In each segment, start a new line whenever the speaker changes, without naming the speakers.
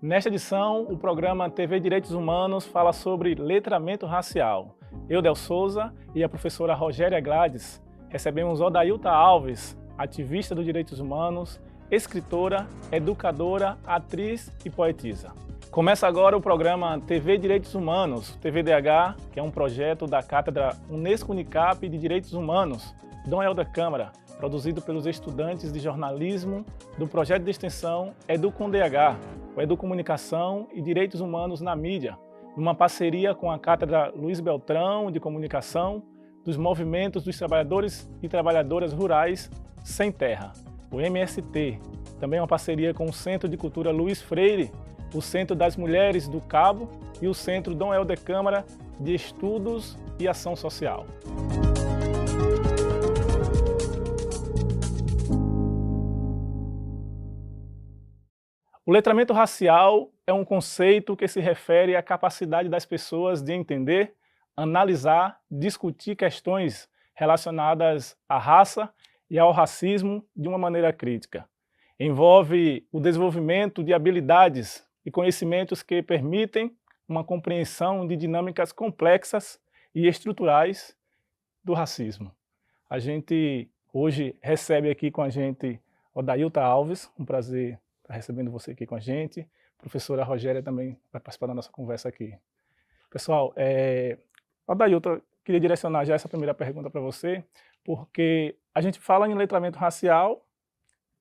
Nesta edição, o programa TV Direitos Humanos fala sobre letramento racial. Eu, Del Souza, e a professora Rogéria Gladys recebemos Odailta Alves, ativista dos direitos humanos, escritora, educadora, atriz e poetisa. Começa agora o programa TV Direitos Humanos, TVDH, que é um projeto da Cátedra Unesco-Unicap de Direitos Humanos, Dom Helder Câmara, produzido pelos estudantes de jornalismo do projeto de extensão EduComDH, o Educomunicação e Direitos Humanos na Mídia, numa parceria com a Cátedra Luiz Beltrão de Comunicação dos Movimentos dos Trabalhadores e Trabalhadoras Rurais Sem Terra, o MST. Também uma parceria com o Centro de Cultura Luiz Freire, o Centro das Mulheres do Cabo e o Centro Dom Helder Câmara de Estudos e Ação Social. O letramento racial é um conceito que se refere à capacidade das pessoas de entender, analisar, discutir questões relacionadas à raça e ao racismo de uma maneira crítica. Envolve o desenvolvimento de habilidades e conhecimentos que permitem uma compreensão de dinâmicas complexas e estruturais do racismo. A gente hoje recebe aqui com a gente Odailta Alves, um prazer estar recebendo você aqui com a gente. A professora Rogéria também vai participar da nossa conversa aqui. Pessoal, Odailta, queria direcionar já essa primeira pergunta para você, porque a gente fala em letramento racial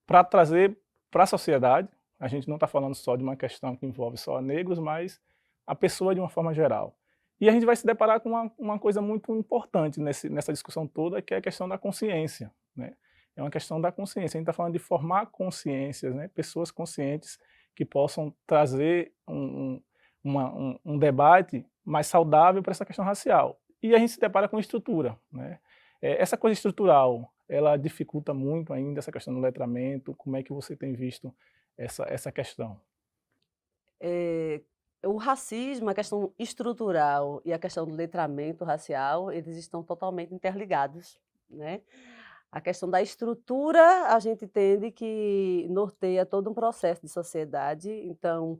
para trazer para a sociedade. A gente não está falando só de uma questão que envolve só negros, mas a pessoa de uma forma geral. E a gente vai se deparar com uma coisa muito importante nessa discussão toda, que é a questão da consciência, né? É uma questão da consciência. A gente está falando de formar consciências, né? Pessoas conscientes que possam trazer um debate mais saudável para essa questão racial. E a gente se depara com estrutura, né? Essa coisa estrutural, ela dificulta muito ainda essa questão do letramento. Como é que você tem visto essa questão?
O racismo, a questão estrutural e a questão do letramento racial, eles estão totalmente interligados, né. A questão da estrutura, a gente entende que norteia todo um processo de sociedade, então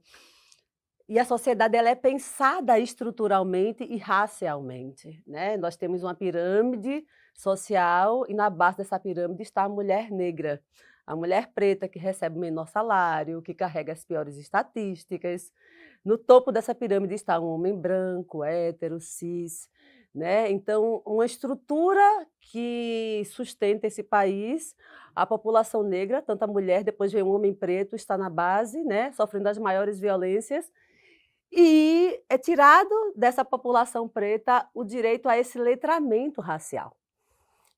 e a sociedade ela é pensada estruturalmente e racialmente, né. Nós temos uma pirâmide social e na base dessa pirâmide está a mulher negra, a mulher preta que recebe o menor salário, que carrega as piores estatísticas. No topo dessa pirâmide está um homem branco, hétero, cis, né. Então, uma estrutura que sustenta esse país, a população negra, tanto a mulher, depois vem o homem preto, está na base, né, sofrendo as maiores violências, e é tirado dessa população preta o direito a esse letramento racial,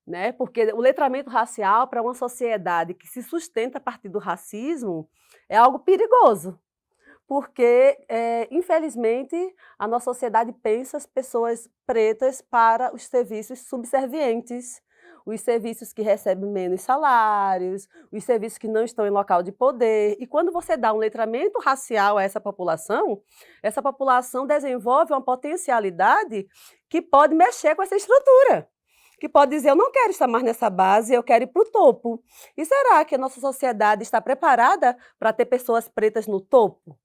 né, porque o letramento racial para uma sociedade que se sustenta a partir do racismo é algo perigoso, porque, infelizmente, a nossa sociedade pensa as pessoas pretas para os serviços subservientes, os serviços que recebem menos salários, os serviços que não estão em local de poder. E quando você dá um letramento racial a essa população desenvolve uma potencialidade que pode mexer com essa estrutura, que pode dizer: "Eu não quero estar mais nessa base, eu quero ir para o topo". E será que a nossa sociedade está preparada para ter pessoas pretas no topo?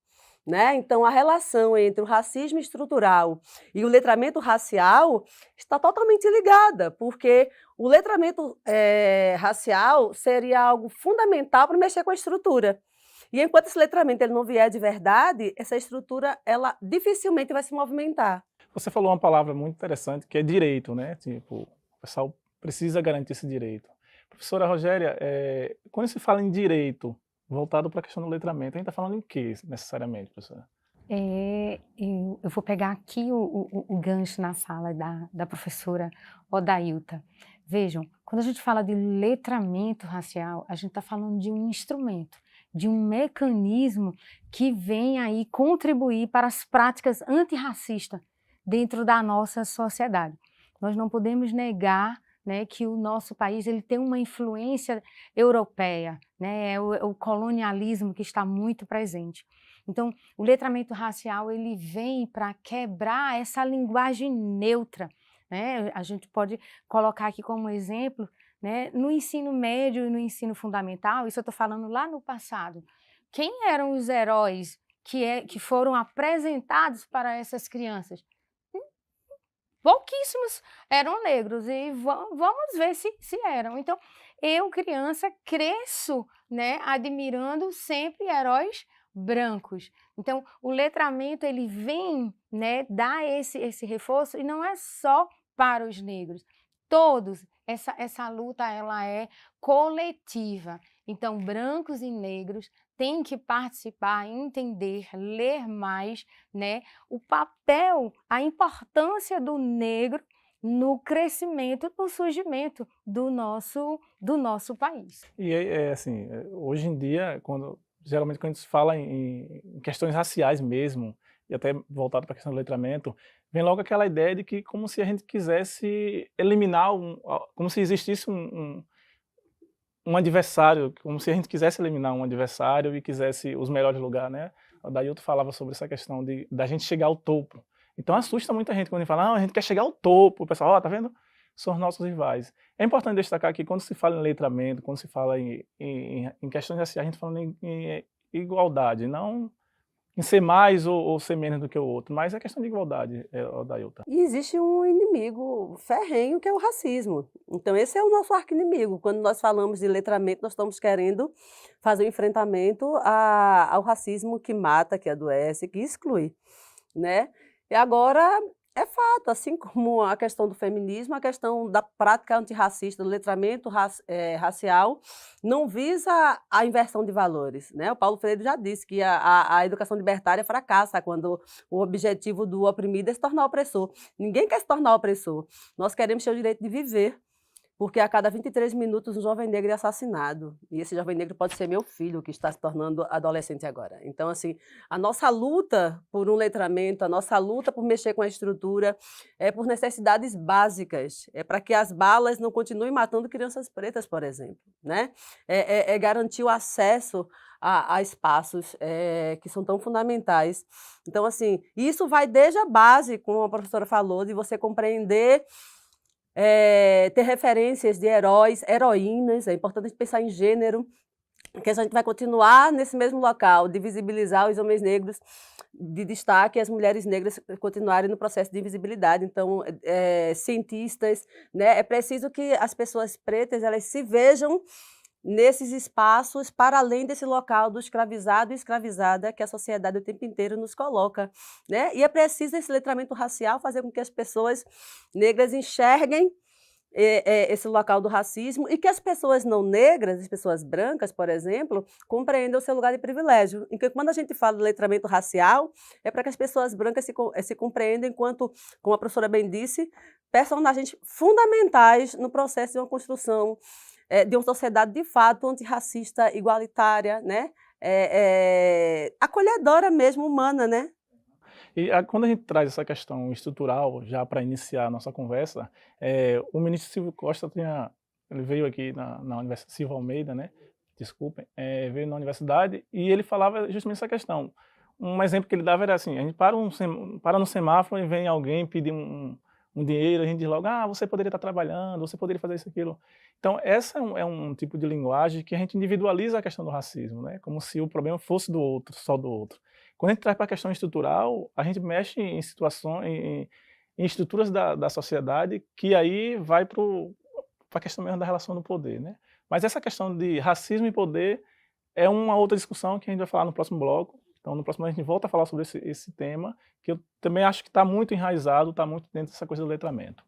Né, então a relação entre o racismo estrutural e o letramento racial está totalmente ligada, porque o letramento, racial seria algo fundamental para mexer com a estrutura. E enquanto esse letramento ele não vier de verdade, essa estrutura ela dificilmente vai se movimentar.
Você falou uma palavra muito interessante, que é direito, né? Tipo, o pessoal precisa garantir esse direito. Professora Rogéria, quando se fala em direito, voltado para a questão do letramento, a gente está falando em quê, necessariamente, professora?
Eu vou pegar aqui o gancho na fala da professora Odailta. Vejam, quando a gente fala de letramento racial, a gente está falando de um instrumento, de um mecanismo que vem aí contribuir para as práticas antirracistas dentro da nossa sociedade. Nós não podemos negar, né, que o nosso país ele tem uma influência europeia, né, é o colonialismo que está muito presente. Então, o letramento racial ele vem para quebrar essa linguagem neutra, né? A gente pode colocar aqui como exemplo, né, no ensino médio e no ensino fundamental, isso eu estou falando lá no passado, quem eram os heróis que foram apresentados para essas crianças? Pouquíssimos eram negros e vamos ver se eram. Então, eu, criança, cresço, né, admirando sempre heróis brancos. Então, o letramento ele vem, né, dar esse reforço, e não é só para os negros. Todos, essa luta ela é coletiva. Então, brancos e negros têm que participar, entender, ler mais, né, o papel, a importância do negro no crescimento, no surgimento do nosso país.
E assim, hoje em dia, geralmente quando a gente fala em questões raciais mesmo, e até voltado para a questão do letramento, vem logo aquela ideia de que como se a gente quisesse eliminar, como se existisse um adversário, como se a gente quisesse eliminar um adversário e quisesse os melhores lugares, né? O Dailton falava sobre essa questão da gente chegar ao topo. Então assusta muita gente quando a gente fala, não, a gente quer chegar ao topo. O pessoal, ó, tá vendo? São os nossos rivais. É importante destacar que quando se fala em letramento, quando se fala em questões raciais, a gente fala em igualdade, não em ser mais ou ser menos do que o outro, mas é questão de igualdade, Dailton.
E existe um inimigo ferrenho que é o racismo. Então esse é o nosso arqui-inimigo. Quando nós falamos de letramento, nós estamos querendo fazer o enfrentamento ao racismo que mata, que adoece, que exclui, né? E agora é fato, assim como a questão do feminismo, a questão da prática antirracista, do letramento racial, não visa a inversão de valores, né? O Paulo Freire já disse que a educação libertária fracassa quando o objetivo do oprimido é se tornar opressor. Ninguém quer se tornar opressor. Nós queremos ter o direito de viver, porque a cada 23 minutos um jovem negro é assassinado. E esse jovem negro pode ser meu filho, que está se tornando adolescente agora. Então, assim, a nossa luta por um letramento, a nossa luta por mexer com a estrutura, é por necessidades básicas. É para que as balas não continuem matando crianças pretas, por exemplo, né? É garantir o acesso a espaços que são tão fundamentais. Então, assim, isso vai desde a base, como a professora falou, de você compreender, ter referências de heróis, heroínas, é importante pensar em gênero, que a gente vai continuar nesse mesmo local, de visibilizar os homens negros de destaque e as mulheres negras continuarem no processo de invisibilidade. Então, cientistas, né, é preciso que as pessoas pretas elas se vejam nesses espaços, para além desse local do escravizado e escravizada que a sociedade o tempo inteiro nos coloca, né? E é preciso esse letramento racial fazer com que as pessoas negras enxerguem esse local do racismo e que as pessoas não negras, as pessoas brancas, por exemplo, compreendam o seu lugar de privilégio. Então, quando a gente fala de letramento racial, é para que as pessoas brancas se compreendam enquanto, como a professora bem disse, personagens fundamentais no processo de uma construção de uma sociedade de fato antirracista, igualitária, né? Acolhedora mesmo, humana, né?
E quando a gente traz essa questão estrutural, já para iniciar a nossa conversa, o ministro Silvio Costa ele veio aqui na Universidade Silva Almeida, né? Desculpem, veio na universidade e ele falava justamente essa questão. Um exemplo que ele dava era assim, a gente para no semáforo e vem alguém pedir um dinheiro, a gente diz logo, você poderia estar trabalhando, você poderia fazer isso, aquilo. Então, essa é um tipo de linguagem que a gente individualiza a questão do racismo, né? Como se o problema fosse do outro, só do outro. Quando a gente traz para a questão estrutural, a gente mexe em situações, em estruturas da sociedade, que aí vai para a questão mesmo da relação do poder, né? Mas essa questão de racismo e poder é uma outra discussão que a gente vai falar no próximo bloco. Então, no próximo a gente volta a falar sobre esse tema, que eu também acho que está muito enraizado, está muito dentro dessa coisa do letramento.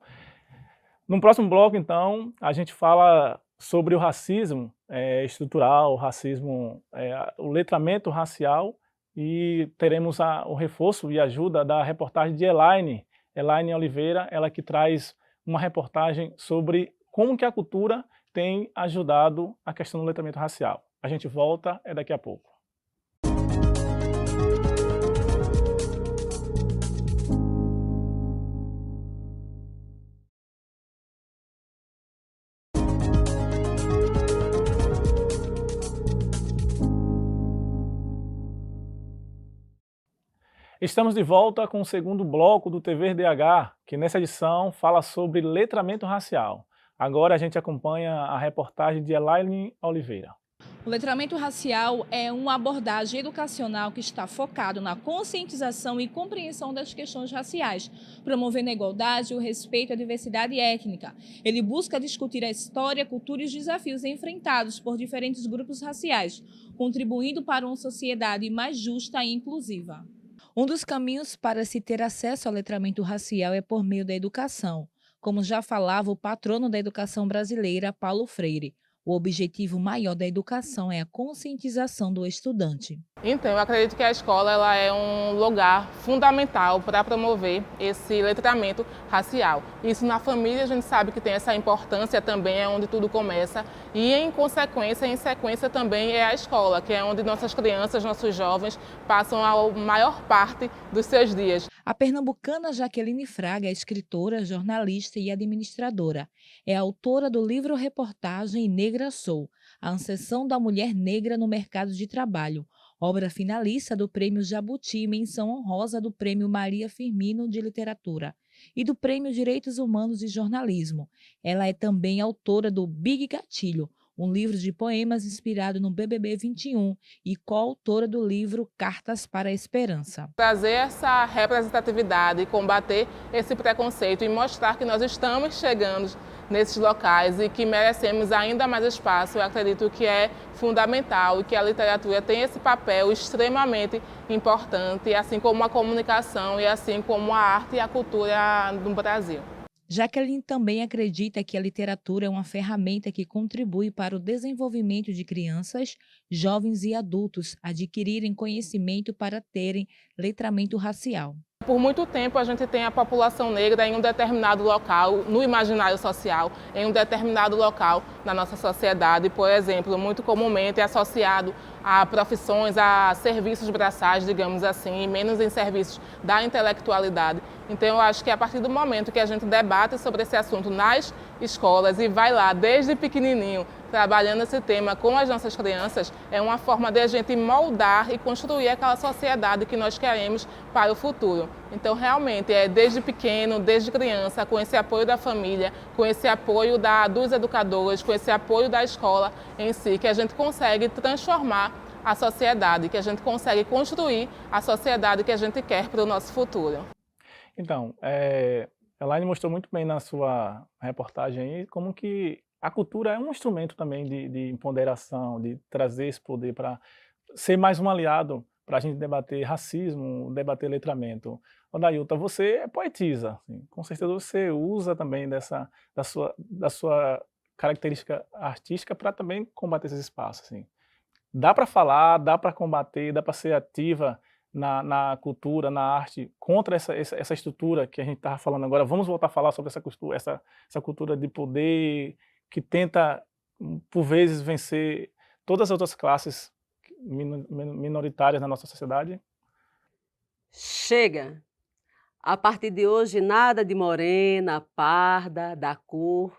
No próximo bloco, então, a gente fala sobre o racismo estrutural, o racismo, o letramento racial, e teremos o reforço e ajuda da reportagem de Elaine Oliveira, ela que traz uma reportagem sobre como que a cultura tem ajudado a questão do letramento racial. A gente volta daqui a pouco. Estamos de volta com o segundo bloco do TVDH, que nessa edição fala sobre letramento racial. Agora a gente acompanha a reportagem de Elaine Oliveira.
O letramento racial é uma abordagem educacional que está focado na conscientização e compreensão das questões raciais, promovendo a igualdade, o respeito à diversidade étnica. Ele busca discutir a história, a cultura e os desafios enfrentados por diferentes grupos raciais, contribuindo para uma sociedade mais justa e inclusiva. Um dos caminhos para se ter acesso ao letramento racial é por meio da educação, como já falava o patrono da educação brasileira, Paulo Freire. O objetivo maior da educação é a conscientização do estudante.
Então, eu acredito que a escola ela é um lugar fundamental para promover esse letramento racial. Isso na família a gente sabe que tem essa importância também, é onde tudo começa. E em consequência, em sequência também é a escola, que é onde nossas crianças, nossos jovens passam a maior parte dos seus dias.
A pernambucana Jaqueline Fraga é escritora, jornalista e administradora. É autora do livro-reportagem Negra Sou, a ascensão da mulher negra no mercado de trabalho, obra finalista do Prêmio Jabuti e menção honrosa do Prêmio Maria Firmino de Literatura e do Prêmio Direitos Humanos e Jornalismo. Ela é também autora do Big Gatilho, um livro de poemas inspirado no BBB 21 e coautora do livro Cartas para a Esperança.
Trazer essa representatividade e combater esse preconceito e mostrar que nós estamos chegando nesses locais e que merecemos ainda mais espaço, eu acredito que é fundamental e que a literatura tem esse papel extremamente importante, assim como a comunicação e assim como a arte e a cultura no Brasil.
Jaqueline também acredita que a literatura é uma ferramenta que contribui para o desenvolvimento de crianças, jovens e adultos adquirirem conhecimento para terem letramento racial.
Por muito tempo a gente tem a população negra em um determinado local, no imaginário social, em um determinado local na nossa sociedade. Por exemplo, muito comumente é associado a profissões, a serviços braçais, digamos assim, e menos em serviços da intelectualidade. Então eu acho que a partir do momento que a gente debate sobre esse assunto nas escolas e vai lá desde pequenininho, trabalhando esse tema com as nossas crianças, é uma forma de a gente moldar e construir aquela sociedade que nós queremos para o futuro. Então, realmente, é desde pequeno, desde criança, com esse apoio da família, com esse apoio dos educadores, com esse apoio da escola em si, que a gente consegue transformar a sociedade, que a gente consegue construir a sociedade que a gente quer para o nosso futuro.
Então, Elaine mostrou muito bem na sua reportagem aí como que a cultura é um instrumento também de empoderação, de trazer esse poder para ser mais um aliado para a gente debater racismo, debater letramento. Odailton, você é poetisa, assim, com certeza você usa também da sua característica artística para também combater esses espaços. Assim. Dá para falar, dá para combater, dá para ser ativa na cultura, na arte, contra essa estrutura que a gente estava falando agora. Vamos voltar a falar sobre essa cultura de poder que tenta, por vezes, vencer todas as outras classes minoritárias na nossa sociedade?
Chega! A partir de hoje, nada de morena, parda, da cor.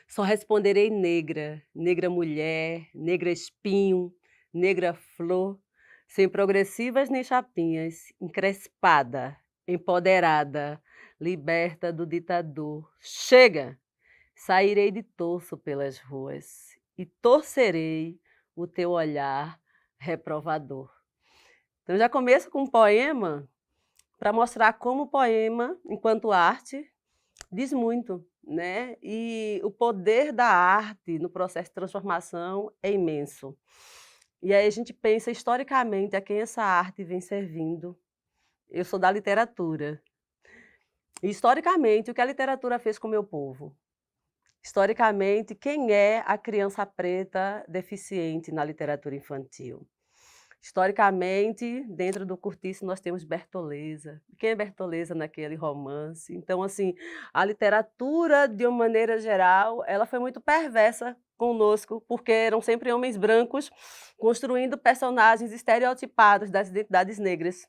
Só responderei negra, negra mulher, negra espinho, negra flor, sem progressivas nem chapinhas, encrespada, empoderada, liberta do ditador. Chega! Sairei de torso pelas ruas e torcerei o teu olhar reprovador. Então, já começo com um poema para mostrar como o poema, enquanto arte, diz muito, né? E o poder da arte no processo de transformação é imenso. E aí a gente pensa historicamente a quem essa arte vem servindo. Eu sou da literatura. E, historicamente, o que a literatura fez com o meu povo? Historicamente, quem é a criança preta deficiente na literatura infantil? Historicamente, dentro do cortiço, nós temos Bertoleza. Quem é Bertoleza naquele romance? Então, assim, a literatura, de uma maneira geral, ela foi muito perversa conosco, porque eram sempre homens brancos construindo personagens estereotipados das identidades negras.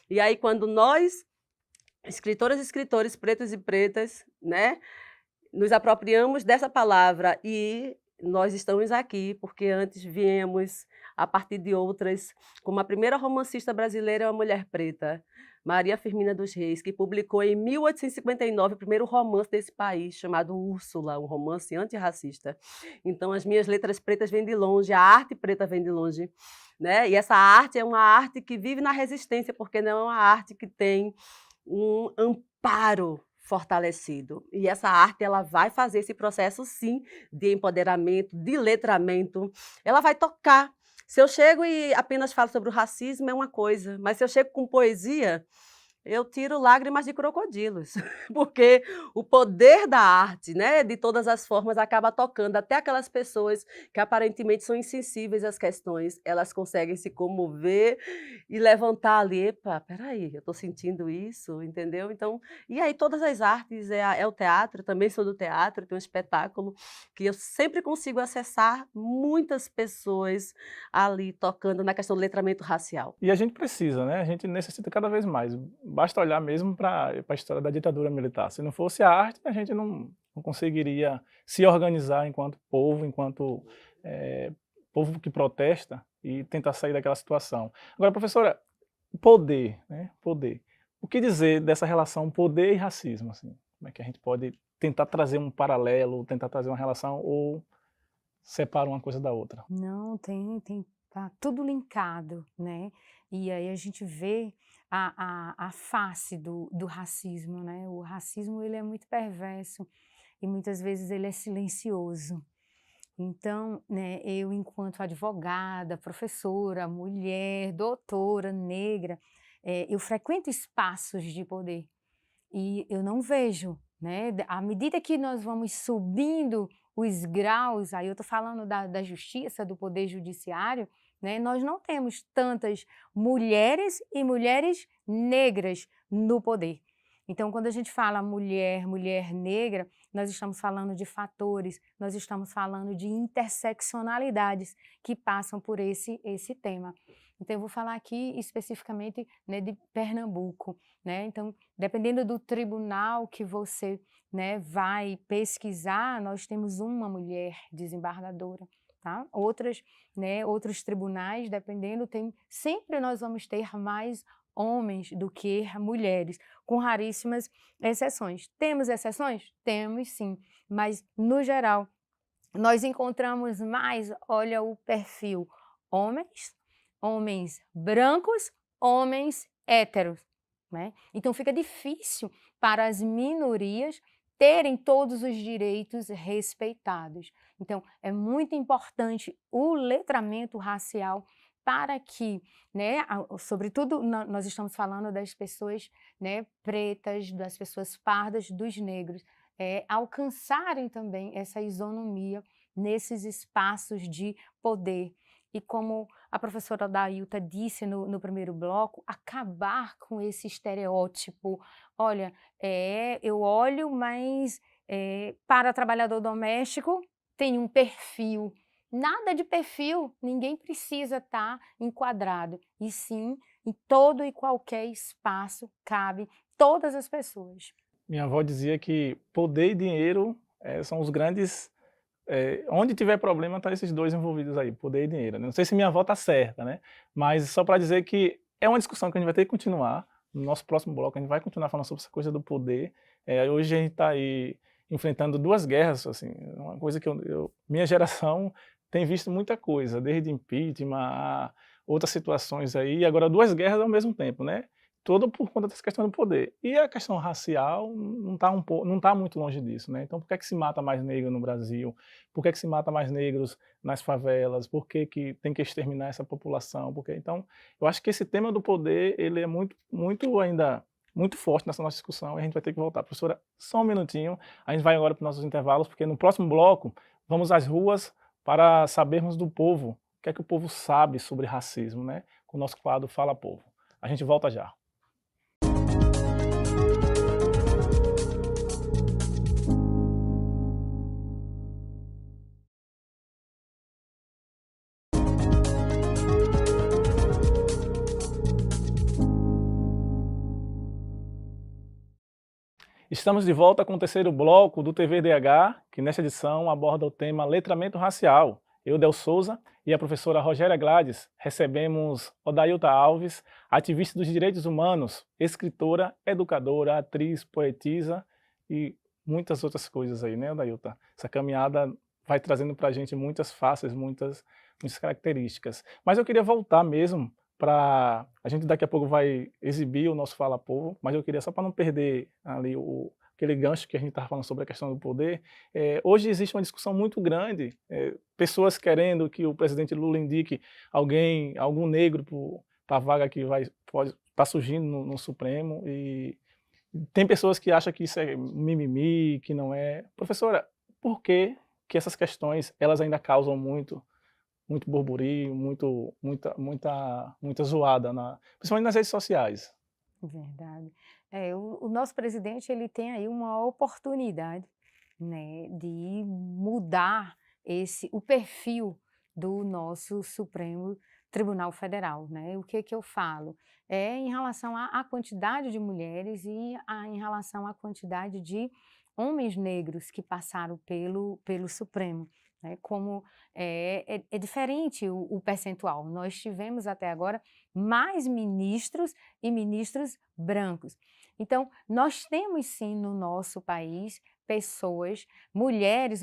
E aí, quando nós, escritoras e escritores pretos e pretas, né, nos apropriamos dessa palavra e nós estamos aqui porque antes viemos a partir de outras, como a primeira romancista brasileira é uma mulher preta, Maria Firmina dos Reis, que publicou em 1859 o primeiro romance desse país, chamado Úrsula, um romance antirracista. Então, as minhas letras pretas vêm de longe, a arte preta vem de longe, né? E essa arte é uma arte que vive na resistência, porque não é uma arte que tem um amparo fortalecido. E essa arte ela vai fazer esse processo, sim, de empoderamento, de letramento. Ela vai tocar. Se eu chego e apenas falo sobre o racismo, é uma coisa, mas se eu chego com poesia, eu tiro lágrimas de crocodilos, porque o poder da arte, né, de todas as formas, acaba tocando até aquelas pessoas que aparentemente são insensíveis às questões, elas conseguem se comover e levantar ali, epa, peraí, eu estou sentindo isso, entendeu? Então, e aí todas as artes, é o teatro, também sou do teatro, tem um espetáculo que eu sempre consigo acessar muitas pessoas ali tocando na questão do letramento racial.
E a gente precisa, né? A gente necessita cada vez mais. Basta olhar mesmo para a história da ditadura militar. Se não fosse a arte, a gente não conseguiria se organizar enquanto povo, enquanto povo que protesta e tentar sair daquela situação. Agora, professora, poder, né? Poder. O que dizer dessa relação poder e racismo? Assim? Como é que a gente pode tentar trazer um paralelo, tentar trazer uma relação ou separa uma coisa da outra?
Não, tá tudo linkado, né? E aí a gente vê a face do racismo, né? O racismo, ele é muito perverso e muitas vezes ele é silencioso. Então, né, eu enquanto advogada, professora, mulher, doutora, negra, eu frequento espaços de poder e eu não vejo, né? À medida que nós vamos subindo os graus, aí eu estou falando da justiça, do poder judiciário, né? Nós não temos tantas mulheres e mulheres negras no poder. Então, quando a gente fala mulher negra, nós estamos falando de fatores, nós estamos falando de interseccionalidades que passam por esse tema. Então, eu vou falar aqui especificamente, né, de Pernambuco, né? Então, dependendo do tribunal que você, né, vai pesquisar, nós temos uma mulher desembargadora, tá? Outros tribunais, dependendo, sempre nós vamos ter mais homens do que mulheres, com raríssimas exceções. Temos exceções? Temos sim, mas no geral nós encontramos mais, olha o perfil, homens brancos, homens héteros, né? Então fica difícil para as minorias terem todos os direitos respeitados. Então é muito importante o letramento racial para que, né, sobretudo nós estamos falando das pessoas, né, pretas, das pessoas pardas, dos negros, alcançarem também essa isonomia nesses espaços de poder. E como a professora Odailta disse no primeiro bloco, acabar com esse estereótipo. Olha, eu olho, mas para trabalhador doméstico tem um perfil. Nada de perfil, ninguém precisa estar enquadrado. E sim, em todo e qualquer espaço cabe todas as pessoas.
Minha avó dizia que poder e dinheiro são os grandes... onde tiver problema, tá esses dois envolvidos aí, poder e dinheiro. Não sei se minha avó tá certa, né? Mas só para dizer que é uma discussão que a gente vai ter que continuar. No nosso próximo bloco, a gente vai continuar falando sobre essa coisa do poder. Hoje a gente está aí enfrentando duas guerras, assim, uma coisa que minha geração tem visto muita coisa, desde impeachment a outras situações aí, e agora duas guerras ao mesmo tempo, né? Tudo por conta dessa questão do poder. E a questão racial não está muito longe disso, né? Então, por que se mata mais negro no Brasil? Por que se mata mais negros nas favelas? Por que tem que exterminar essa população? Então, eu acho que esse tema do poder, ele é ainda muito forte nessa nossa discussão, e a gente vai ter que voltar. Professora, só um minutinho, a gente vai agora para os nossos intervalos, porque no próximo bloco, vamos às ruas para sabermos do povo, o que é que o povo sabe sobre racismo, né? Com o nosso quadro Fala Povo. A gente volta já. Estamos de volta com o terceiro bloco do TVDH, que nesta edição aborda o tema letramento racial. eu, Del Souza, e a professora Rogéria Gladys, recebemos Odailta Alves, ativista dos direitos humanos, escritora, educadora, atriz, poetisa e muitas outras coisas aí, né, Odailta? Essa caminhada vai trazendo para a gente muitas faces, muitas características. Mas eu queria voltar mesmo para... A gente daqui a pouco vai exibir o nosso Fala Povo, mas eu queria, só para não perder ali aquele gancho que a gente estava falando sobre a questão do poder, hoje existe uma discussão muito grande, pessoas querendo que o presidente Lula indique algum negro para a vaga que pode estar surgindo no Supremo, e tem pessoas que acham que isso é mimimi, que não é. Professora, por que essas questões elas ainda causam muito burburinho, muita zoada, principalmente nas redes sociais?
Verdade. O nosso presidente ele tem aí uma oportunidade, né, de mudar o perfil do nosso Supremo Tribunal Federal, né? O que eu falo? Em relação à quantidade de mulheres e em relação à quantidade de homens negros que passaram pelo Supremo. Né, como é diferente o percentual. Nós tivemos até agora mais ministros e ministros brancos. Então, nós temos sim no nosso país pessoas, mulheres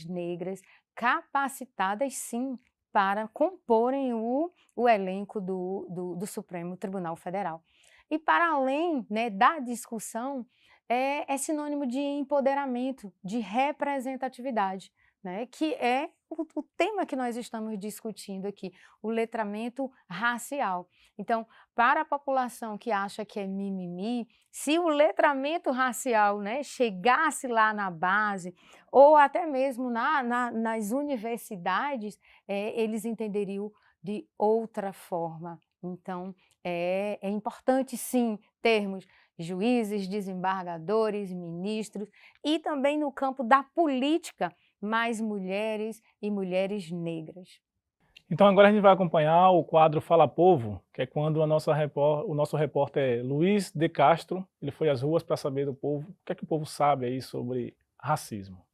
negras, capacitadas sim para comporem o elenco do Supremo Tribunal Federal. E para além, né, da discussão, é sinônimo de empoderamento, de representatividade. Né, que é o tema que nós estamos discutindo aqui, o letramento racial. Então, para a população que acha que é mimimi, se o letramento racial, né, chegasse lá na base, ou até mesmo nas universidades, eles entenderiam de outra forma. Então, é importante sim termos juízes, desembargadores, ministros, e também no campo da política, mais mulheres e mulheres negras.
Então agora a gente vai acompanhar o quadro Fala Povo, que é quando o nosso repórter Luiz de Castro, ele foi às ruas para saber do povo, o que é que o povo sabe aí sobre racismo.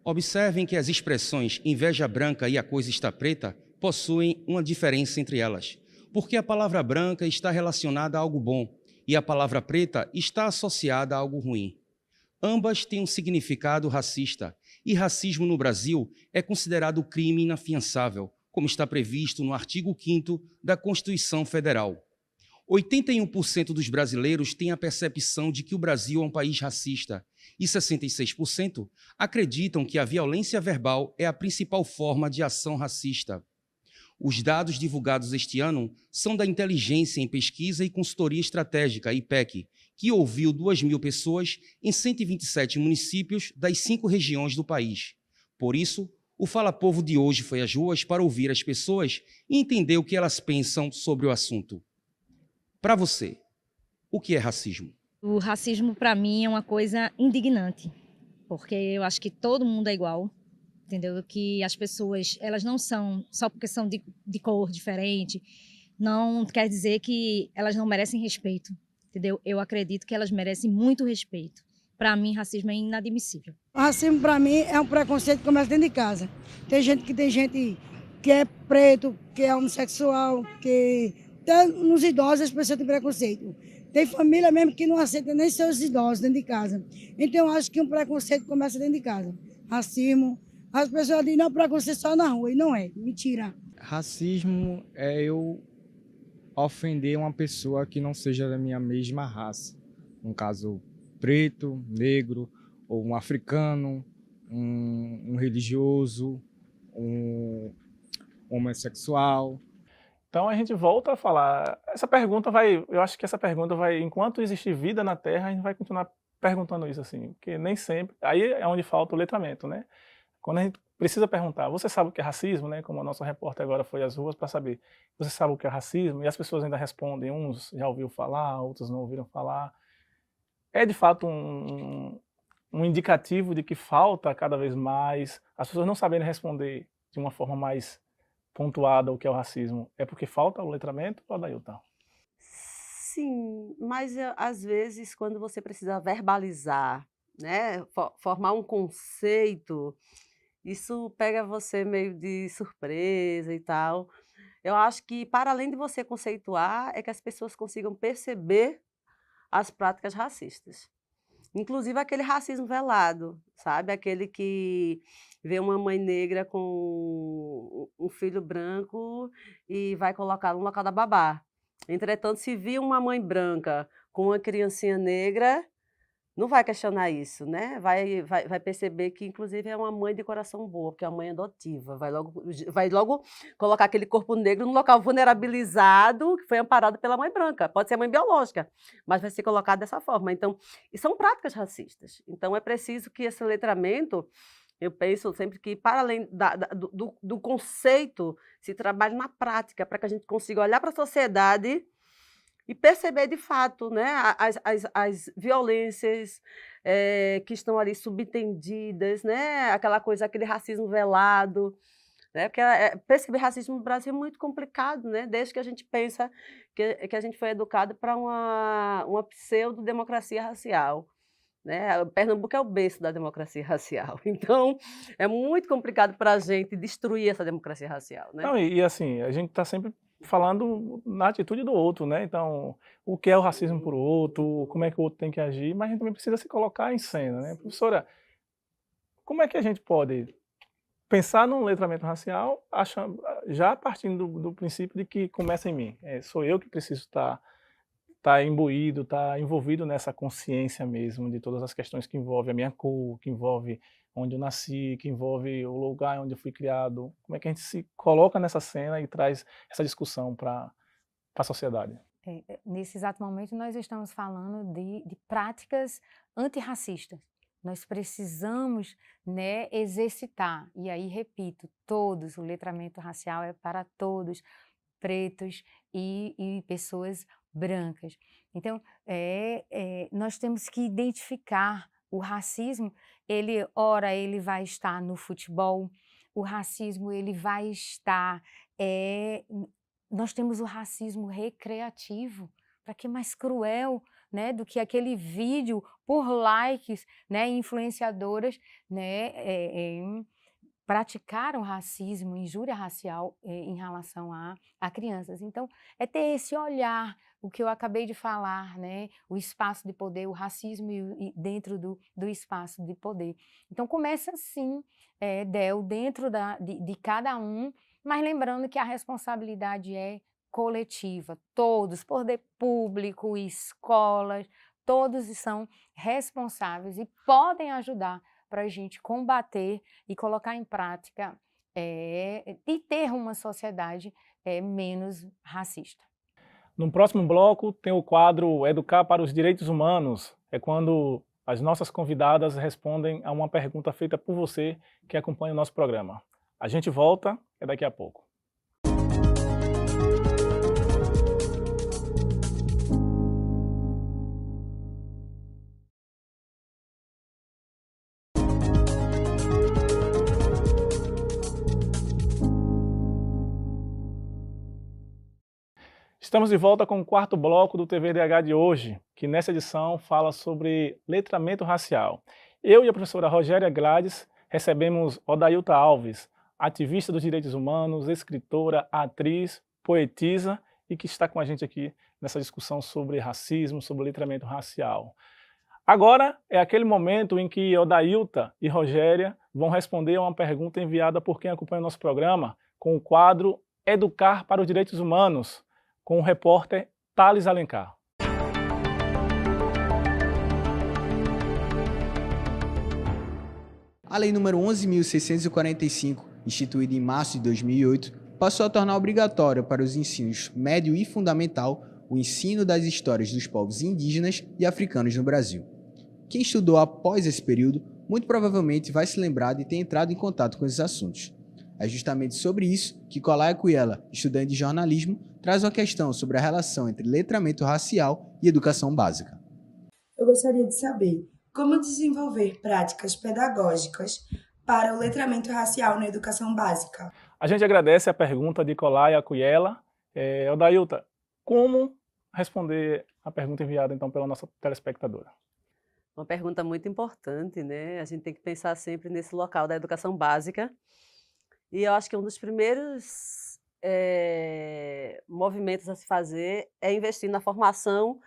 Observem que as expressões inveja branca e a coisa está preta possuem uma diferença entre elas, porque a palavra branca está relacionada a algo bom, e a palavra preta está associada a algo ruim. Ambas têm um significado racista, e racismo no Brasil é considerado crime inafiançável, como está previsto no artigo 5º da Constituição Federal. 81% dos brasileiros têm a percepção de que o Brasil é um país racista, e 66% acreditam que a violência verbal é a principal forma de ação racista. Os dados divulgados este ano são da Inteligência em Pesquisa e Consultoria Estratégica, IPEC, que ouviu 2.000 pessoas em 127 municípios das 5 regiões do país. Por isso, o Fala Povo de hoje foi às ruas para ouvir as pessoas e entender o que elas pensam sobre o assunto. Para você, o que é racismo?
O racismo, para mim, é uma coisa indignante, porque eu acho que todo mundo é igual. Entendeu? Que as pessoas, elas não são, só porque são de cor diferente, não quer dizer que elas não merecem respeito, entendeu? Eu acredito que elas merecem muito respeito. Para mim, racismo é inadmissível.
O racismo, para mim, é um preconceito que começa dentro de casa. Tem gente que é preto, que é homossexual, que até nos idosos as pessoas têm preconceito. Tem família mesmo que não aceita nem seus idosos dentro de casa. Então, eu acho que um preconceito começa dentro de casa. Racismo. As pessoas dizem, não, preconceito só na rua, e não é, mentira.
Racismo é eu ofender uma pessoa que não seja da minha mesma raça. No caso, preto, negro, ou um africano, um religioso, um homossexual.
Então a gente volta a falar, eu acho que essa pergunta vai, enquanto existir vida na Terra, a gente vai continuar perguntando isso assim, porque nem sempre, aí é onde falta o letramento, né? Quando a gente precisa perguntar, você sabe o que é racismo, né? Como o nosso repórter agora foi às ruas para saber, você sabe o que é racismo? E as pessoas ainda respondem, uns já ouviram falar, outros não ouviram falar. É de fato um indicativo de que falta cada vez mais, as pessoas não saberem responder de uma forma mais pontuada o que é o racismo. É porque falta o letramento, Odailta?
Sim, mas às vezes quando você precisa verbalizar, né, formar um conceito, isso pega você meio de surpresa e tal. Eu acho que para além de você conceituar, é que as pessoas consigam perceber as práticas racistas. Inclusive aquele racismo velado, sabe? Aquele que vê uma mãe negra com um filho branco e vai colocar no local da babá. Entretanto, se vir uma mãe branca com uma criancinha negra, não vai questionar isso, né? Vai perceber que, inclusive, é uma mãe de coração boa, porque é uma mãe adotiva. Vai logo colocar aquele corpo negro num local vulnerabilizado, que foi amparado pela mãe branca. Pode ser a mãe biológica, mas vai ser colocado dessa forma. Então, e são práticas racistas. Então, é preciso que esse letramento, eu penso sempre que, para além do conceito, se trabalhe na prática, para que a gente consiga olhar para a sociedade e perceber de fato, né, as violências que estão ali subentendidas, né, aquela coisa, aquele racismo velado, né, porque perceber racismo no Brasil é muito complicado, né, desde que a gente pensa que a gente foi educado para uma pseudo-democracia racial. Né? Pernambuco é o berço da democracia racial, então é muito complicado para a gente destruir essa democracia racial. Né?
Não, e assim, a gente está sempre falando na atitude do outro, né? Então, o que é o racismo por outro, como é que o outro tem que agir, mas a gente também precisa se colocar em cena, né? Professora, como é que a gente pode pensar num letramento racial já partindo do princípio de que começa em mim? Sou eu que preciso estar imbuído, estar envolvido nessa consciência mesmo de todas as questões que envolvem a minha cor, que envolve onde eu nasci, que envolve o lugar onde eu fui criado. Como é que a gente se coloca nessa cena e traz essa discussão para a sociedade?
Nesse exato momento, nós estamos falando de práticas antirracistas. Nós precisamos, né, exercitar, e aí repito, todos, o letramento racial é para todos, pretos e pessoas brancas. Então, nós temos que identificar o racismo, ora ele vai estar no futebol, o racismo ele vai estar... nós temos o racismo recreativo, para que mais cruel, né, do que aquele vídeo por likes, né, influenciadoras, né, praticaram racismo, injúria racial em relação a crianças. Então, é ter esse olhar, o que eu acabei de falar, né? O espaço de poder, o racismo e dentro do espaço de poder. Então, começa assim, Del, dentro de cada um, mas lembrando que a responsabilidade é coletiva. Todos, poder público, escolas, todos são responsáveis e podem ajudar para a gente combater e colocar em prática e ter uma sociedade menos racista.
No próximo bloco tem o quadro Educar para os Direitos Humanos. É quando as nossas convidadas respondem a uma pergunta feita por você que acompanha o nosso programa. A gente volta daqui a pouco. Estamos de volta com o quarto bloco do TVDH de hoje, que nessa edição fala sobre letramento racial. Eu e a professora Rogéria Gladys recebemos Odailta Alves, ativista dos direitos humanos, escritora, atriz, poetisa e que está com a gente aqui nessa discussão sobre racismo, sobre letramento racial. Agora é aquele momento em que Odailta e Rogéria vão responder a uma pergunta enviada por quem acompanha o nosso programa com o quadro Educar para os Direitos Humanos, com o repórter Thales Alencar.
A Lei nº 11.645, instituída em março de 2008, passou a tornar obrigatório para os ensinos médio e fundamental o ensino das histórias dos povos indígenas e africanos no Brasil. Quem estudou após esse período, muito provavelmente vai se lembrar de ter entrado em contato com esses assuntos. É justamente sobre isso que Colaia Cuyela, estudante de jornalismo, traz uma questão sobre a relação entre letramento racial e educação básica.
Eu gostaria de saber como desenvolver práticas pedagógicas para o letramento racial na educação básica.
A gente agradece a pergunta de Colaia Cuyela. Odailta, como responder a pergunta enviada então pela nossa telespectadora.
Uma pergunta muito importante, né? A gente tem que pensar sempre nesse local da educação básica. E eu acho que um dos primeiros movimentos a se fazer é investir na formação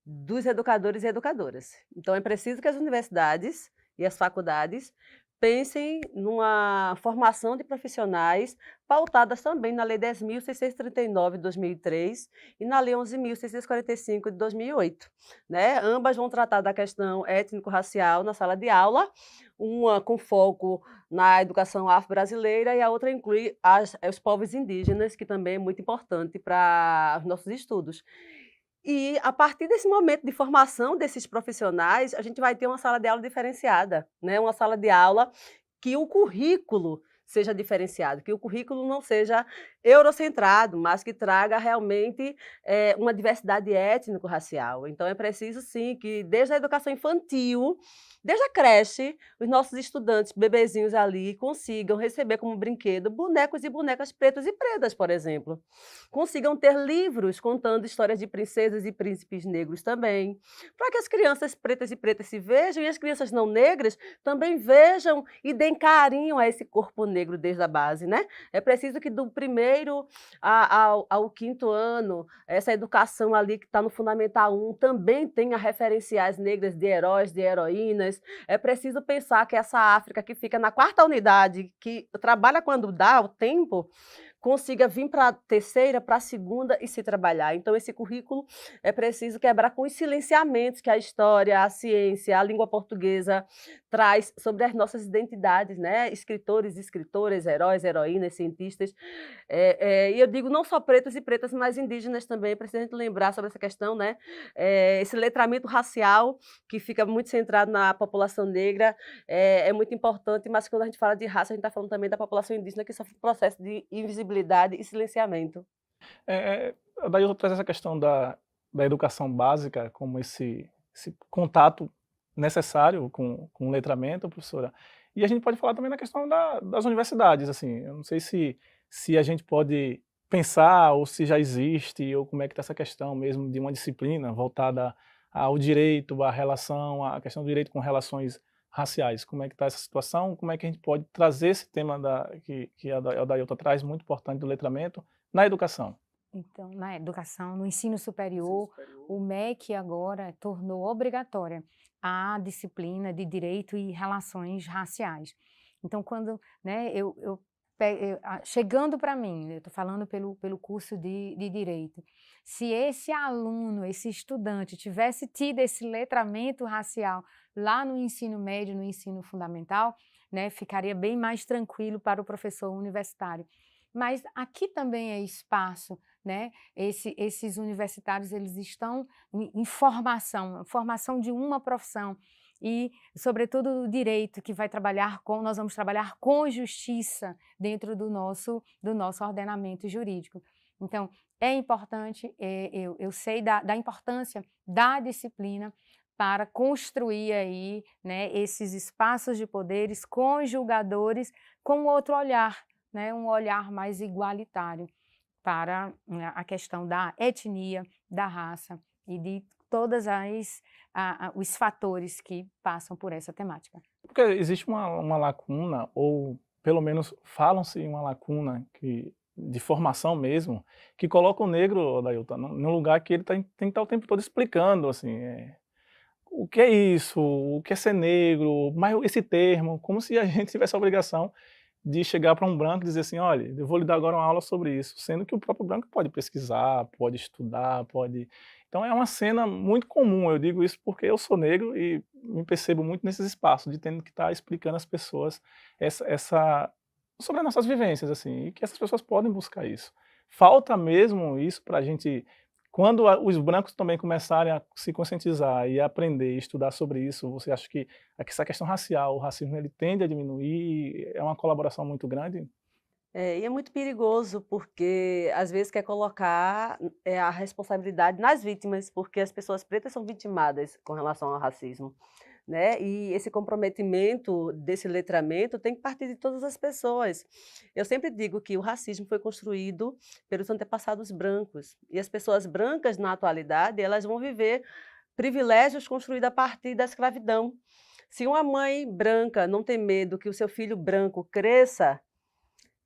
dos educadores e educadoras. Então, é preciso que as universidades e as faculdades pensem numa formação de profissionais pautadas também na Lei 10.639 de 2003 e na Lei 11.645 de 2008. Né? Ambas vão tratar da questão étnico-racial na sala de aula, uma com foco na educação afro-brasileira e a outra inclui os povos indígenas, que também é muito importante para os nossos estudos. E, a partir desse momento de formação desses profissionais, a gente vai ter uma sala de aula diferenciada, né? Uma sala de aula que o currículo seja diferenciado, que o currículo não seja eurocentrado, mas que traga realmente uma diversidade étnico-racial. Então, é preciso, sim, que desde a educação infantil, desde a creche, os nossos estudantes, bebezinhos ali, consigam receber como brinquedo bonecos e bonecas pretos e pretas, por exemplo. Consigam ter livros contando histórias de princesas e príncipes negros também, para que as crianças pretas e pretas se vejam e as crianças não negras também vejam e deem carinho a esse corpo negro desde a base, né? É preciso que do primeiro ao quinto ano, essa educação ali que está no Fundamental 1 também tenha referenciais negras de heróis, de heroínas. É preciso pensar que essa África que fica na 4ª unidade, que trabalha quando dá o tempo, consiga vir para a 3ª, para a 2ª e se trabalhar. Então, esse currículo é preciso quebrar com os silenciamentos que a história, a ciência, a língua portuguesa traz sobre as nossas identidades, né? Escritores, escritoras, heróis, heroínas, cientistas. E eu digo não só pretos e pretas, mas indígenas também. É preciso a gente lembrar sobre essa questão, né? Esse letramento racial, que fica muito centrado na população negra, é muito importante, mas quando a gente fala de raça, a gente está falando também da população indígena, que sofre um processo de invisibilidade e silenciamento.
Daí eu trago essa questão da educação básica como esse contato necessário com o letramento, professora. E a gente pode falar também na questão das universidades, assim, eu não sei se a gente pode pensar ou se já existe, ou como é que está essa questão mesmo de uma disciplina voltada ao direito, à relação, à questão do direito com relações raciais. Como é que está essa situação? Como é que a gente pode trazer esse tema que a Dailton traz, muito importante, do letramento, na educação?
Então, na educação, no ensino superior, o MEC agora tornou obrigatória a disciplina de Direito e Relações Raciais. Então, quando, né, chegando para mim, eu estou falando pelo curso de Direito, se esse aluno, esse estudante tivesse tido esse letramento racial lá no ensino médio, no ensino fundamental, né, ficaria bem mais tranquilo para o professor universitário. Mas aqui também é espaço, né? Esses universitários, eles estão em formação de uma profissão e, sobretudo, o direito, que nós vamos trabalhar com justiça dentro do nosso ordenamento jurídico. Então, é importante, eu sei da importância da disciplina para construir aí, né, esses espaços de poderes com julgadores com outro olhar, né, um olhar mais igualitário para a questão da etnia, da raça e de todos os fatores que passam por essa temática.
Porque existe uma lacuna, ou pelo menos falam-se em uma lacuna de formação mesmo, que coloca o negro, Dailton, num lugar que ele tem que estar o tempo todo explicando, assim, o que é isso, o que é ser negro, mas esse termo, como se a gente tivesse a obrigação de chegar para um branco e dizer assim, olha, eu vou lhe dar agora uma aula sobre isso, sendo que o próprio branco pode pesquisar, pode estudar, pode... Então é uma cena muito comum, eu digo isso porque eu sou negro e me percebo muito nesses espaços, de tendo que estar explicando às pessoas sobre as nossas vivências, assim, e que essas pessoas podem buscar isso. Falta mesmo isso para a gente... Quando os brancos também começarem a se conscientizar e a aprender e estudar sobre isso, você acha que essa questão racial, o racismo, ele tende a diminuir? É uma colaboração muito grande?
E é muito perigoso porque, às vezes, quer colocar a responsabilidade nas vítimas, porque as pessoas pretas são vitimadas com relação ao racismo. né? E esse comprometimento desse letramento tem que partir de todas as pessoas. Eu sempre digo que o racismo foi construído pelos antepassados brancos, e as pessoas brancas, na atualidade, elas vão viver privilégios construídos a partir da escravidão. Se uma mãe branca não tem medo que o seu filho branco cresça,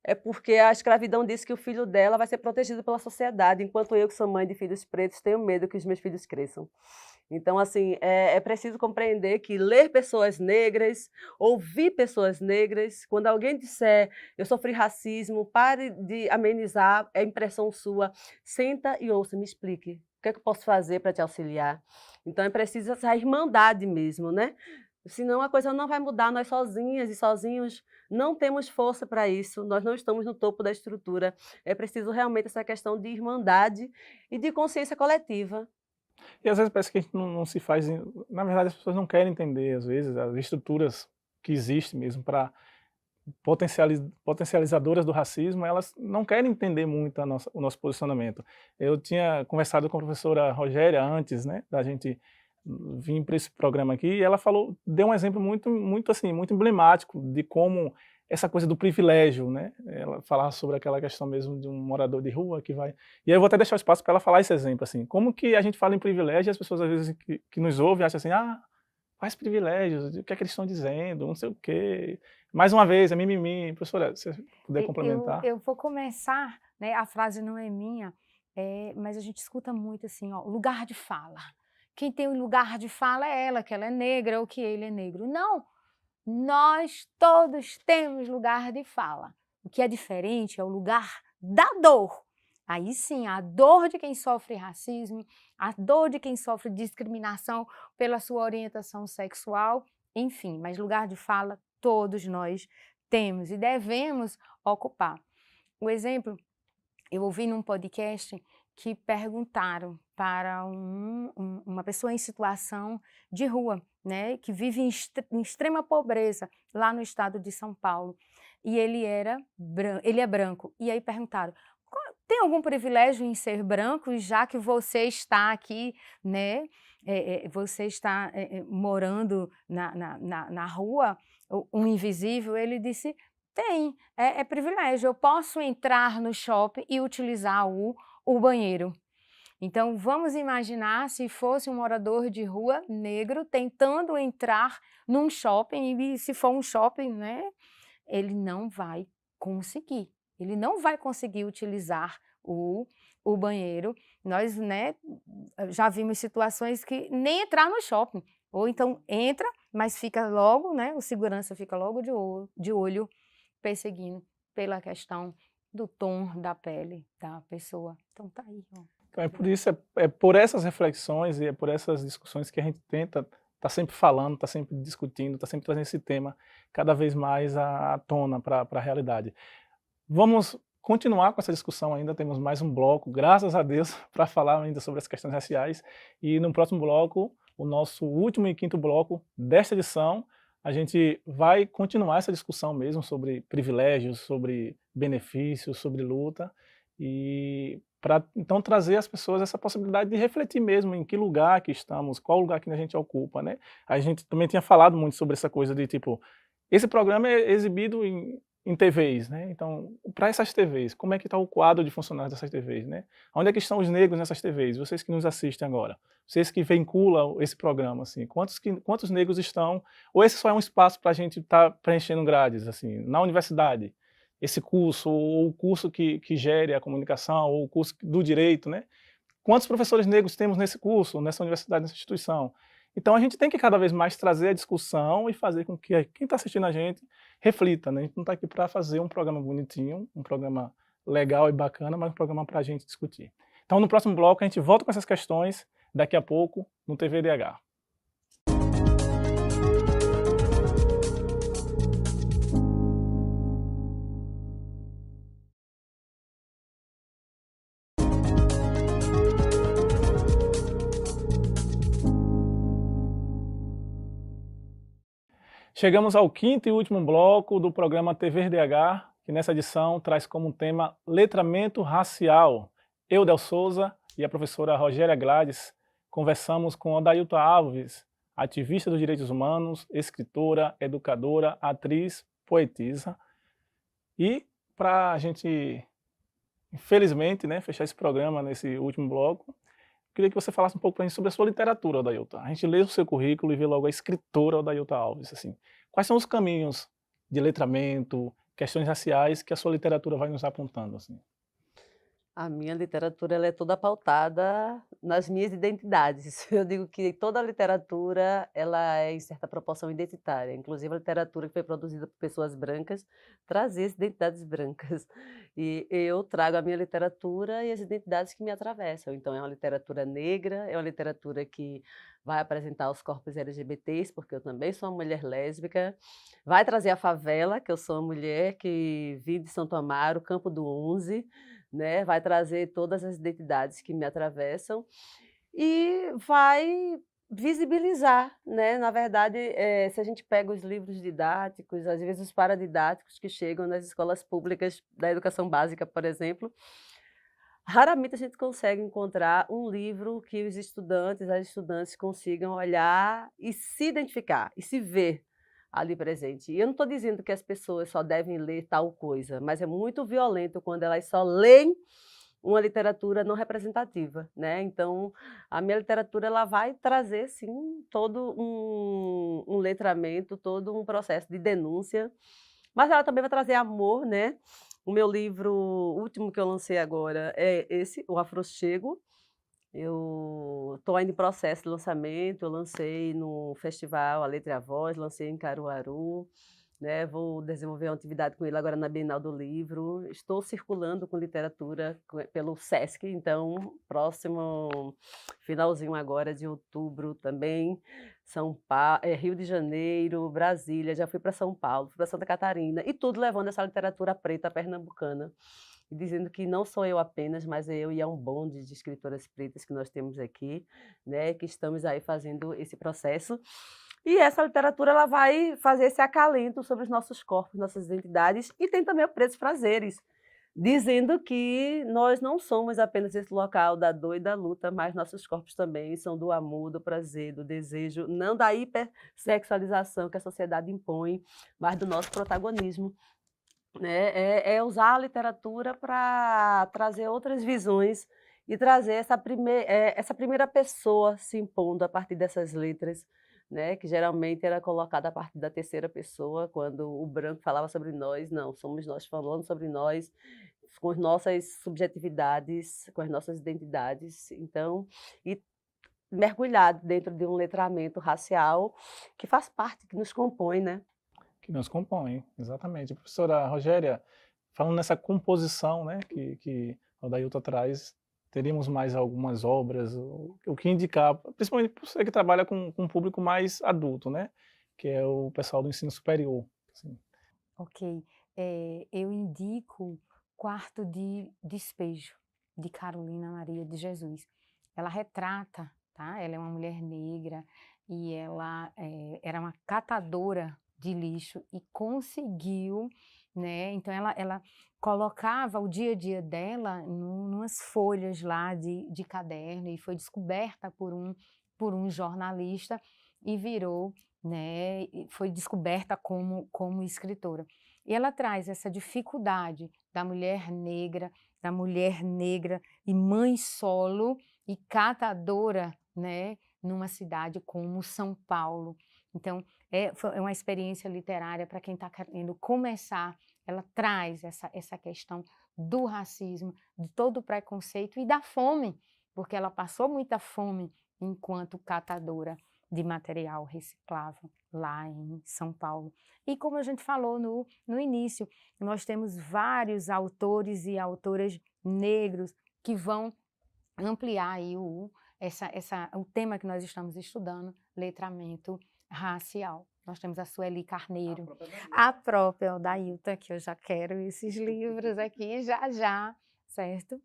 é porque a escravidão disse que o filho dela vai ser protegido pela sociedade, enquanto eu, que sou mãe de filhos pretos, tenho medo que os meus filhos cresçam. Então, assim, é preciso compreender que ler pessoas negras, ouvir pessoas negras, quando alguém disser eu sofri racismo, pare de amenizar, é impressão sua, senta e ouça, me explique. O que é que eu posso fazer para te auxiliar? Então, é preciso essa irmandade mesmo, né? Senão a coisa não vai mudar, nós sozinhas e sozinhos não temos força para isso, nós não estamos no topo da estrutura. É preciso realmente essa questão de irmandade e de consciência coletiva.
E às vezes parece que a gente não se faz, na verdade as pessoas não querem entender, às vezes, as estruturas que existem mesmo para potencializadoras do racismo, elas não querem entender muito o nosso posicionamento. Eu tinha conversado com a professora Rogéria antes, né, da gente vir para esse programa aqui, e ela deu um exemplo muito emblemático de como essa coisa do privilégio, né? Ela falava sobre aquela questão mesmo de um morador de rua que vai... E aí eu vou até deixar o espaço para ela falar esse exemplo, assim, como que a gente fala em privilégio e as pessoas às vezes que nos ouvem acham assim, quais privilégios, o que é que eles estão dizendo, não sei o quê. Mais uma vez, é mimimi. Professora, se você puder complementar.
Eu vou começar, né, a frase não é minha, mas a gente escuta muito assim, ó, lugar de fala. Quem tem o lugar de fala é ela, que ela é negra ou que ele é negro. Não! Nós todos temos lugar de fala. O que é diferente é o lugar da dor. Aí sim, a dor de quem sofre racismo, a dor de quem sofre discriminação pela sua orientação sexual, enfim, mas lugar de fala todos nós temos e devemos ocupar. O exemplo, eu ouvi num podcast que perguntaram para uma pessoa em situação de rua, né, que vive em extrema pobreza lá no estado de São Paulo, e ele é branco, e aí perguntaram, tem algum privilégio em ser branco, já que você está aqui, né, você está morando na rua, um invisível? Ele disse, tem, é privilégio, eu posso entrar no shopping e utilizar o banheiro. Então, vamos imaginar se fosse um morador de rua negro tentando entrar num shopping, e se for um shopping, né, ele não vai conseguir. Ele não vai conseguir utilizar o banheiro. Nós, né, já vimos situações que nem entrar no shopping. Ou então entra, mas fica logo, né, o segurança fica logo de olho perseguindo pela questão do tom da pele da pessoa. Então tá aí, ó.
Então, é por isso, é por essas reflexões e é por essas discussões que a gente tenta tá sempre falando, tá sempre discutindo, tá sempre trazendo esse tema cada vez mais à tona para a realidade. Vamos continuar com essa discussão ainda, temos mais um bloco, graças a Deus, para falar ainda sobre as questões raciais, e no próximo bloco, o nosso último e quinto bloco desta edição, a gente vai continuar essa discussão mesmo sobre privilégios, sobre benefícios, sobre luta, e para então trazer às pessoas essa possibilidade de refletir mesmo em que lugar que estamos, qual lugar que a gente ocupa, né? A gente também tinha falado muito sobre essa coisa de tipo, esse programa é exibido em TVs, né? Então, para essas TVs, como é que está o quadro de funcionários dessas TVs, né? Onde é que estão os negros nessas TVs? Vocês que nos assistem agora, vocês que vinculam esse programa, assim, quantos negros estão? Ou esse só é um espaço para a gente estar preenchendo grades, assim, na universidade? Esse curso, ou o curso que gere a comunicação, ou o curso do direito, né? Quantos professores negros temos nesse curso, nessa universidade, nessa instituição? Então a gente tem que cada vez mais trazer a discussão e fazer com que quem está assistindo a gente reflita, né? A gente não está aqui para fazer um programa bonitinho, um programa legal e bacana, mas um programa para a gente discutir. Então no próximo bloco a gente volta com essas questões, daqui a pouco, no TVDH. Chegamos ao quinto e último bloco do programa TVDH, que nessa edição traz como tema letramento racial. Eu, Del Souza, e a professora Rogéria Gladys conversamos com Odailton Alves ativista dos direitos humanos, escritora, educadora, atriz, poetisa. E para a gente, infelizmente, né, fechar esse programa nesse último bloco, queria que você falasse um pouco para a gente sobre a sua literatura, Odailton. A gente lê o seu currículo e vê logo a escritora Odailton Alves. Assim. Quais são os caminhos de letramento, questões raciais que a sua literatura vai nos apontando? Assim?
A minha literatura ela é toda pautada nas minhas identidades. Eu digo que toda a literatura ela é, em certa proporção, identitária. Inclusive, a literatura que foi produzida por pessoas brancas trazia as identidades brancas. E eu trago a minha literatura e as identidades que me atravessam. Então, é uma literatura negra, é uma literatura que vai apresentar os corpos LGBTs, porque eu também sou uma mulher lésbica. Vai trazer a favela, que eu sou uma mulher que vim de Santo Amaro, Campo do Unze, né? Vai trazer todas as identidades que me atravessam e vai visibilizar, né? Na verdade, se a gente pega os livros didáticos, às vezes os paradidáticos que chegam nas escolas públicas da educação básica, por exemplo, raramente a gente consegue encontrar um livro que os estudantes, as estudantes consigam olhar e se identificar, e se ver ali presente. E eu não estou dizendo que as pessoas só devem ler tal coisa, mas é muito violento quando elas só leem uma literatura não representativa, né? Então, a minha literatura ela vai trazer, sim, todo um letramento, todo um processo de denúncia, mas ela também vai trazer amor, né? O meu livro último que eu lancei agora é esse, O Afrochego. Eu estou ainda em processo de lançamento, eu lancei no festival A Letra e a Voz, lancei em Caruaru, né? Vou desenvolver uma atividade com ele agora na Bienal do Livro. Estou circulando com literatura pelo Sesc, então, próximo finalzinho agora de outubro também, São Paulo, Rio de Janeiro, Brasília, já fui para São Paulo, fui para Santa Catarina, e tudo levando essa literatura preta pernambucana. E dizendo que não sou eu apenas, mas eu e é um bonde de escritoras pretas que nós temos aqui, né, que estamos aí fazendo esse processo. E essa literatura ela vai fazer esse acalento sobre os nossos corpos, nossas identidades, e tem também o Pretos Prazeres, dizendo que nós não somos apenas esse local da dor e da luta, mas nossos corpos também são do amor, do prazer, do desejo, não da hipersexualização que a sociedade impõe, mas do nosso protagonismo. Né? É usar a literatura para trazer outras visões e trazer essa primeira pessoa se impondo a partir dessas letras, né? Que geralmente era colocada a partir da terceira pessoa, quando o branco falava sobre nós. Não, somos nós falando sobre nós, com as nossas subjetividades, com as nossas identidades. Então, e mergulhado dentro de um letramento racial que faz parte, que nos compõe, né?
Que nos compõem, exatamente. Professora Rogéria, falando nessa composição, né, que a Odailton traz, teríamos mais algumas obras, o que indicar, principalmente para você que trabalha com um público mais adulto, né, que é o pessoal do ensino superior. Assim.
Ok. Eu indico Quarto de Despejo, de Carolina Maria de Jesus. Ela retrata, tá? Ela é uma mulher negra e ela era uma catadora de lixo e conseguiu, né? Então ela colocava o dia a dia dela numas folhas lá de caderno e foi descoberta por um jornalista e virou, né? Foi descoberta como escritora. E ela traz essa dificuldade da mulher negra e mãe solo e catadora, né? Numa cidade como São Paulo. Então, é uma experiência literária para quem está querendo começar. Ela traz essa questão do racismo, de todo o preconceito e da fome, porque ela passou muita fome enquanto catadora de material reciclável lá em São Paulo. E como a gente falou no início, nós temos vários autores e autoras negros que vão ampliar aí o tema que nós estamos estudando, letramento racial. Nós temos a Sueli Carneiro, a própria Odailton, que eu já quero esses livros aqui já, certo?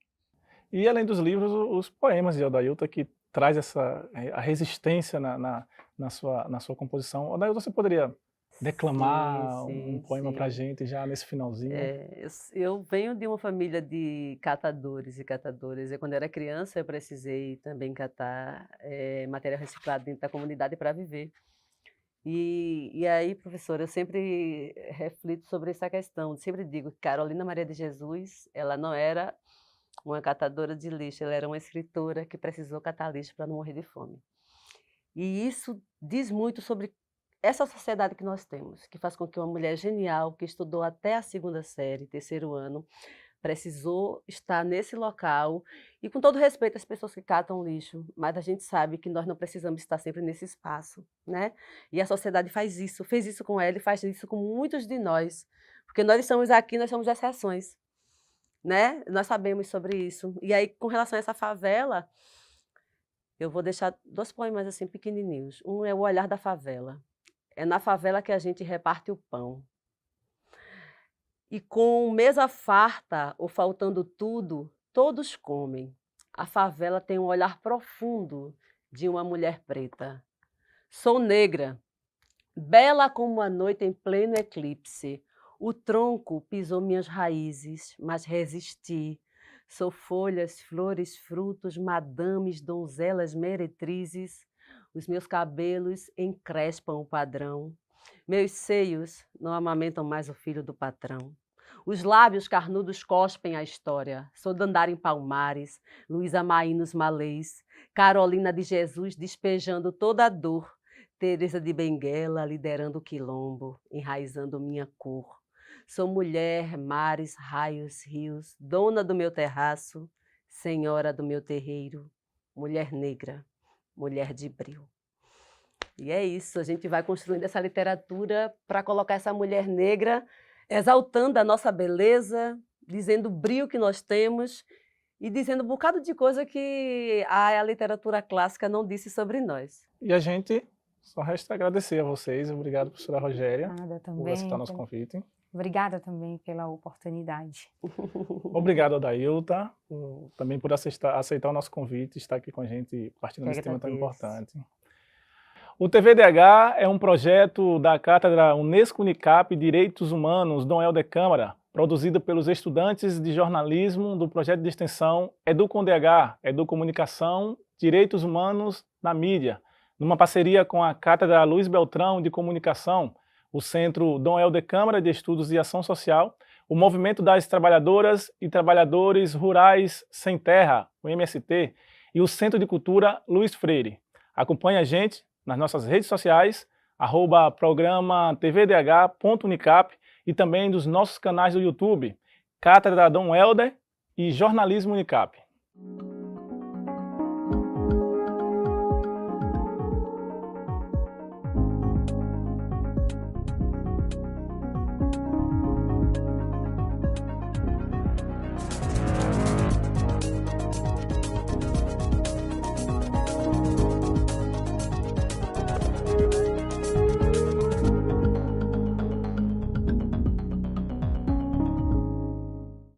E além dos livros, os poemas de Odailton, que traz a resistência na sua composição. Odailton, você poderia declamar
Sim,
um poema para a
sim.
gente já nesse finalzinho?
Eu venho de uma família de catadores e catadoras. E quando eu era criança, eu precisei também catar material reciclado dentro da comunidade para viver. E aí, professora, eu sempre reflito sobre essa questão. Sempre digo que Carolina Maria de Jesus, ela não era uma catadora de lixo, ela era uma escritora que precisou catar lixo para não morrer de fome. E isso diz muito sobre essa sociedade que nós temos, que faz com que uma mulher genial, que estudou até a 2ª série, 3º ano, precisou estar nesse local, e com todo respeito às pessoas que catam lixo, mas a gente sabe que nós não precisamos estar sempre nesse espaço, né? E a sociedade faz isso, fez isso com ela e faz isso com muitos de nós, porque nós estamos aqui, nós somos exceções, né? Nós sabemos sobre isso. E aí, com relação a essa favela, eu vou deixar 2 poemas assim pequenininhos. Um é O Olhar da Favela. É na favela que a gente reparte o pão. E com mesa farta ou faltando tudo, todos comem. A favela tem um olhar profundo de uma mulher preta. Sou negra, bela como a noite em pleno eclipse. O tronco pisou minhas raízes, mas resisti. Sou folhas, flores, frutos, madames, donzelas, meretrizes. Os meus cabelos encrespam o padrão. Meus seios não amamentam mais o filho do patrão. Os lábios carnudos cospem a história. Sou Dandara em Palmares, Luísa Maí nos Malês, Carolina de Jesus despejando toda a dor, Teresa de Benguela liderando o quilombo, enraizando minha cor. Sou mulher, mares, raios, rios, dona do meu terraço, senhora do meu terreiro, mulher negra, mulher de brio. E é isso, a gente vai construindo essa literatura para colocar essa mulher negra, exaltando a nossa beleza, dizendo o brio que nós temos e dizendo um bocado de coisa que a literatura clássica não disse sobre nós.
E a gente só resta agradecer a vocês. Obrigado, professora Rogéria,
Nada
por
também.
aceitar nosso convite.
Obrigada também pela oportunidade.
Obrigado, Odailta, também por aceitar o nosso convite e estar aqui com a gente partindo
Eu
desse tema tão
agradeço.
importante. O TVDH é um projeto da Cátedra Unesco Unicap Direitos Humanos Dom Helder Câmara, produzido pelos estudantes de jornalismo do projeto de extensão EduComDH, Educomunicação, Direitos Humanos na Mídia, numa parceria com a Cátedra Luiz Beltrão de Comunicação, o Centro Dom Helder Câmara de Estudos e Ação Social, o Movimento das Trabalhadoras e Trabalhadores Rurais Sem Terra, o MST, e o Centro de Cultura Luiz Freire. Acompanhe a gente nas nossas redes sociais, @programa tvdh.unicap e também dos nossos canais do YouTube, Cátedra Dom Helder e Jornalismo Unicap.